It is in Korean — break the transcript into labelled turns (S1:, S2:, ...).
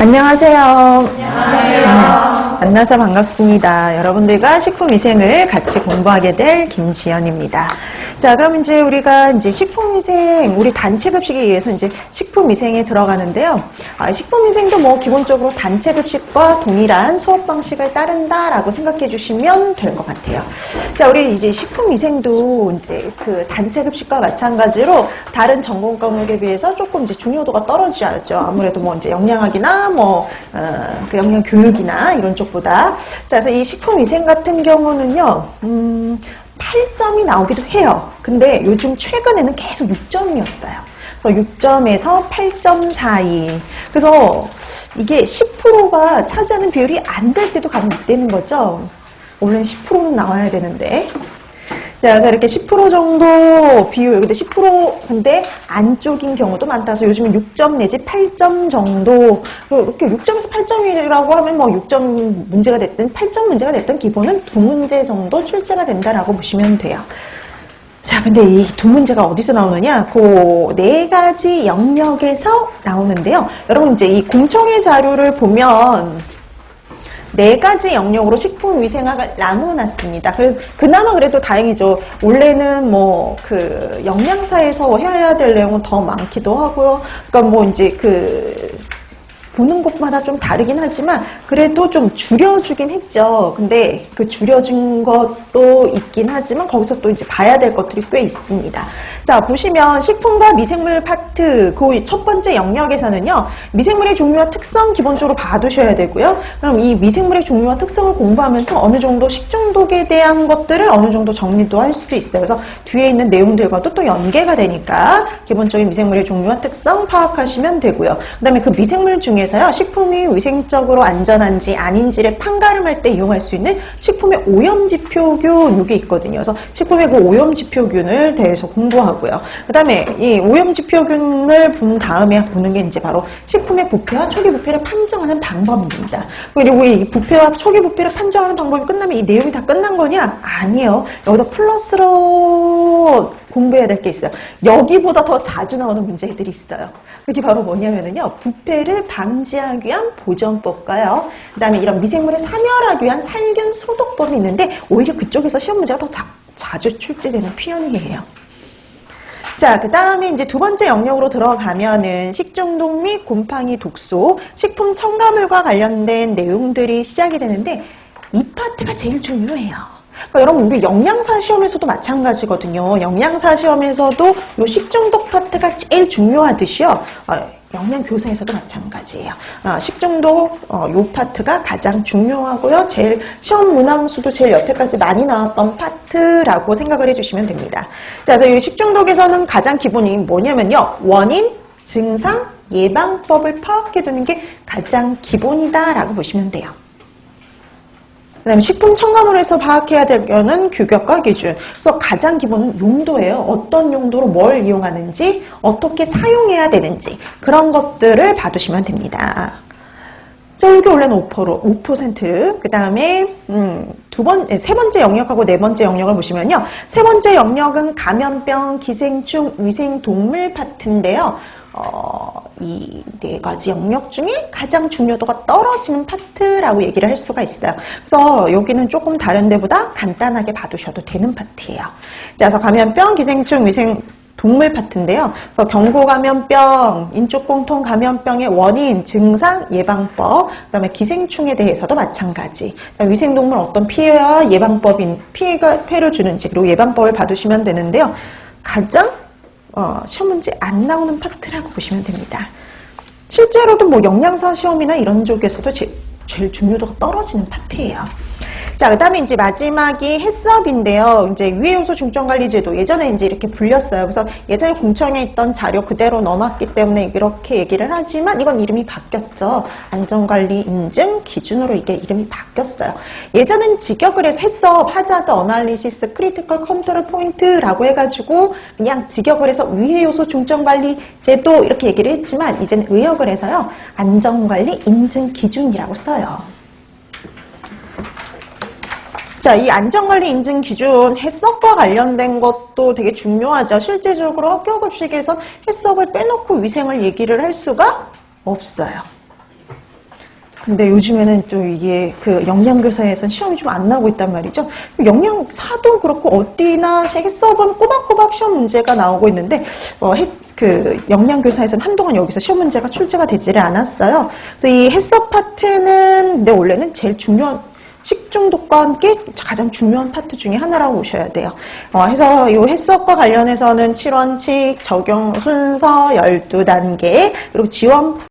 S1: 안녕하세요.
S2: 안녕하세요.
S1: 만나서 반갑습니다. 여러분들과 식품위생을 같이 공부하게 될 김지연입니다. 자, 그럼 이제 우리가 식품위생, 우리 단체급식에 의해서 이제 식품위생에 들어가는데요. 식품위생도 뭐 기본적으로 단체급식과 동일한 수업 방식을 따른다라고 생각해 주시면 될 것 같아요. 자, 우리 이제 식품위생도 이제 그 단체급식과 마찬가지로 다른 전공 과목에 비해서 조금 이제 중요도가 떨어지죠. 아무래도 뭐 이제 영양학이나 그 영양 교육이나 이런 쪽보다. 자, 그래서 이 식품위생 같은 경우는요, 8점이 나오기도 해요. 근데 요즘 최근에는 계속 6점이었어요. 그래서 6점에서 8점 사이. 그래서 이게 10%가 차지하는 비율이 안 될 때도 가끔 있다는 거죠. 원래는 10%는 나와야 되는데. 자, 그래서 이렇게 10% 정도 비율, 근데 10% 근데 안쪽인 경우도 많다. 그래서 요즘은 6점 내지 8점 정도, 이렇게 6점에서 8점이라고 하면 뭐 6점 문제가 됐든 8점 문제가 됐든 기본은 2문제 정도 출제가 된다라고 보시면 돼요. 자, 근데 이 2문제가 어디서 나오느냐? 그 4가지 영역에서 나오는데요. 여러분 이제 이 공청회 자료를 보면 4가지 영역으로 식품위생학을 나눠놨습니다. 그래서 그나마 그래도 다행이죠. 원래는 뭐 그 영양사에서 해야 될 내용은 더 많기도 하고요. 그러니까 뭐 이제 보는 곳마다 좀 다르긴 하지만 그래도 좀 줄여주긴 했죠. 근데 그 줄여준 것도 있긴 하지만 거기서 또 이제 봐야 될 것들이 꽤 있습니다. 자, 보시면 식품과 미생물 파트 그 첫 번째 영역에서는요. 미생물의 종류와 특성 기본적으로 봐두셔야 되고요. 그럼 이 미생물의 종류와 특성을 공부하면서 어느 정도 식중독에 대한 것들을 어느 정도 정리도 할 수도 있어요. 그래서 뒤에 있는 내용들과도 또 연계가 되니까 기본적인 미생물의 종류와 특성 파악하시면 되고요. 그 다음에 그 미생물 중에 에서요, 식품이 위생적으로 안전한지 아닌지를 판가름할 때 이용할 수 있는 식품의 오염지표균 이게 있거든요. 그래서 식품의 그 오염지표균을 대해서 공부하고요. 그 다음에 이 오염지표균을 본 다음에 보는 게 이제 바로 식품의 부패와 초기 부패를 판정하는 방법입니다. 그리고 이 부패와 초기 부패를 판정하는 방법이 끝나면 이 내용이 다 끝난 거냐? 아니에요. 여기다 플러스로 공부해야 될 게 있어요. 여기보다 더 자주 나오는 문제들이 있어요. 그게 바로 뭐냐면요. 부패를 방지하기 위한 보존법과요. 그 다음에 이런 미생물을 사멸하기 위한 살균 소독법이 있는데 오히려 그쪽에서 시험 문제가 더 자주 출제되는 표현이에요. 자, 그 다음에 이제 두 번째 영역으로 들어가면은 식중독 및 곰팡이 독소, 식품 첨가물과 관련된 내용들이 시작이 되는데 이 파트가 제일 중요해요. 그러니까 여러분 우리 영양사 시험에서도 마찬가지거든요. 영양사 시험에서도 요 식중독 파트가 제일 중요하듯이요. 영양교사에서도 마찬가지예요. 식중독 요 파트가 가장 중요하고요. 제일 시험 문항수도 제일 여태까지 많이 나왔던 파트라고 생각을 해주시면 됩니다. 자, 그래서 이 식중독에서는 가장 기본이 뭐냐면요. 원인, 증상, 예방법을 파악해두는 게 가장 기본이다라고 보시면 돼요. 그 다음에 식품 첨가물에서 파악해야 될 거는 규격과 기준. 그래서 가장 기본은 용도예요. 어떤 용도로 뭘 이용하는지, 어떻게 사용해야 되는지 그런 것들을 봐두시면 됩니다. 자, 여기 원래는 5%. 그 다음에 세 번째 영역하고 네 번째 영역을 보시면요. 세 번째 영역은 감염병, 기생충, 위생동물 파트인데요. 이 4가지 영역 중에 가장 중요도가 떨어지는 파트라고 얘기를 할 수가 있어요. 그래서 여기는 조금 다른 데보다 간단하게 봐두셔도 되는 파트예요. 자, 그래서 감염병, 기생충, 위생 동물 파트인데요. 그래서 경고감염병, 인축공통 감염병의 원인, 증상, 예방법, 그 다음에 기생충에 대해서도 마찬가지. 위생동물 어떤 피해와 피해를 주는지 그리고 예방법을 봐두시면 되는데요. 가장 시험 문제 안 나오는 파트라고 보시면 됩니다. 실제로도 뭐 영양사 시험이나 이런 쪽에서도 제일 중요도가 떨어지는 파트예요. 자, 그 다음에 이제 마지막이 해썹인데요. 이제 유해요소 중점관리제도 예전에 이제 이렇게 불렸어요. 그래서 예전에 공청에 있던 자료 그대로 넣어놨기 때문에 이렇게 얘기를 하지만 이건 이름이 바뀌었죠. 안전관리 인증 기준으로 이게 이름이 바뀌었어요. 예전엔 직역을 해서 해썹, 하자드 어널리시스, 크리티컬 컨트롤 포인트라고 해가지고 그냥 직역을 해서 유해요소 중점관리제도 이렇게 얘기를 했지만 이제는 의역을 해서요. 안전관리 인증 기준이라고 써요. 자, 이 안전관리 인증 기준 해썹과 관련된 것도 되게 중요하죠. 실제적으로 학교급식에선 해썹을 빼놓고 위생을 얘기를 할 수가 없어요. 근데 요즘에는 또 이게 그 영양교사에선 시험이 좀 안 나오고 있단 말이죠. 영양사도 그렇고 어디나 해석은 꼬박꼬박 시험 문제가 나오고 있는데 그 영양교사에서는 한동안 여기서 시험 문제가 출제가 되지를 않았어요. 그래서 이 해석 파트는 근데 원래는 제일 중요한 식중독과 함께 가장 중요한 파트 중에 하나라고 보셔야 돼요. 해서 이 해석과 관련해서는 7원칙, 적용 순서 12단계, 그리고 지원